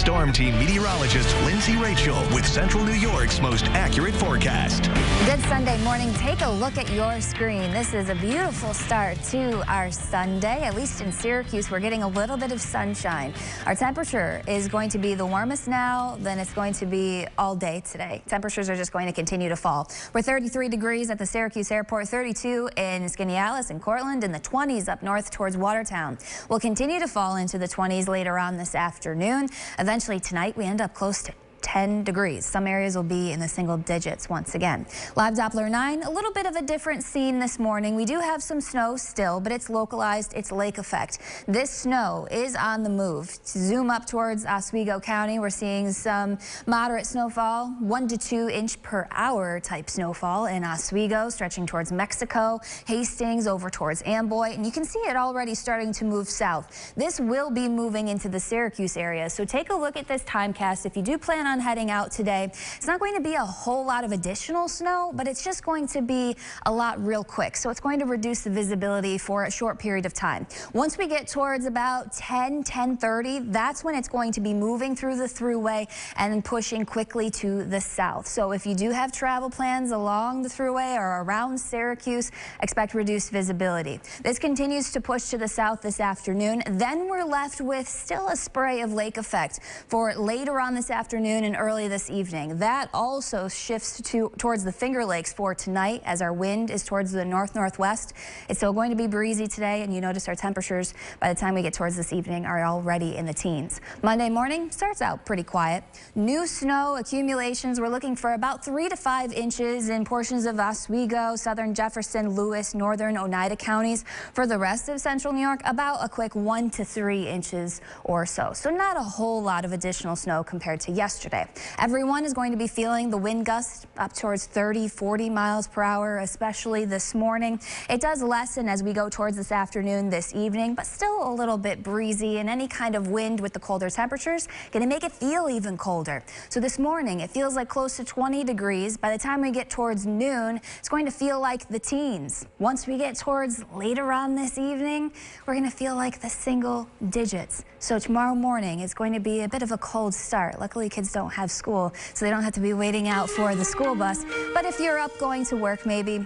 Storm Team meteorologist Lindsay Rachel with Central New York's most accurate forecast. Good Sunday morning. Take a look at your screen. This is a beautiful start to our Sunday. At least in Syracuse, we're getting a little bit of sunshine. Our temperature is going to be the warmest now than it's going to be all day today. Temperatures are just going to continue to fall. We're 33 degrees at the Syracuse airport, 32 in Skaneateles and Cortland, in the 20s up north towards Watertown. We'll continue to fall into the 20s later on this afternoon. Eventually tonight, we end up close to 10 degrees. Some areas will be in the single digits once again. Live Doppler 9, a little bit of a different scene this morning. We do have some snow still, but it's localized. It's lake effect. This snow is on the move. To zoom up towards Oswego County, we're seeing some moderate snowfall, 1 to 2 inch per hour type snowfall in Oswego, stretching towards Mexico, Hastings, over towards Amboy, and you can see it already starting to move south. This will be moving into the Syracuse area, so take a look at this timecast. If you do plan on heading out today, it's not going to be a whole lot of additional snow, but it's just going to be a lot real quick. So it's going to reduce the visibility for a short period of time. Once we get towards about 10:30, that's when it's going to be moving through the thruway and pushing quickly to the south. So if you do have travel plans along the thruway or around Syracuse, expect reduced visibility. This continues to push to the south this afternoon. Then we're left with still a spray of lake effect for later on this afternoon and early this evening. That also shifts towards the Finger Lakes for tonight as our wind is towards the north-northwest. It's still going to be breezy today, and you notice our temperatures by the time we get towards this evening are already in the teens. Monday morning starts out pretty quiet. New snow accumulations, we're looking for about 3 to 5 inches in portions of Oswego, southern Jefferson, Lewis, northern Oneida counties. For the rest of central New York, about a quick 1 to 3 inches or so. So not a whole lot of additional snow compared to yesterday. Everyone is going to be feeling the wind gusts up towards 30-40 miles per hour, especially this morning. It does lessen as we go towards this afternoon, this evening, but still a little bit breezy, and any kind of wind with the colder temperatures going to make it feel even colder. So this morning, it feels like close to 20 degrees. By the time we get towards noon, it's going to feel like the teens. Once we get towards later on this evening, we're going to feel like the single digits. So tomorrow morning, it's going to be a bit of a cold start. Luckily, kids don't have school, so they don't have to be waiting out for the school bus. But if you're up going to work, maybe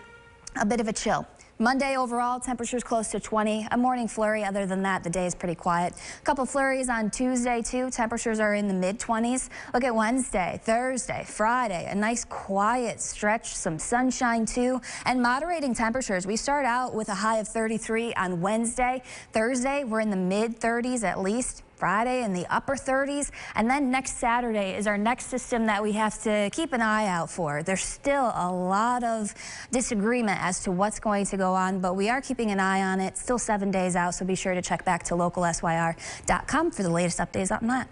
a bit of a chill. Monday overall, temperatures close to 20. A morning flurry. Other than that, the day is pretty quiet. A couple flurries on Tuesday, too. Temperatures are in the mid-20s. Look at Wednesday, Thursday, Friday. A nice quiet stretch, some sunshine, too, and moderating temperatures. We start out with a high of 33 on Wednesday. Thursday, we're in the mid-30s at least. Friday in the upper 30s, and then next Saturday is our next system that we have to keep an eye out for. There's still a lot of disagreement as to what's going to go on, but we are keeping an eye on it. Still 7 days out, so be sure to check back to localsyr.com for the latest updates on that.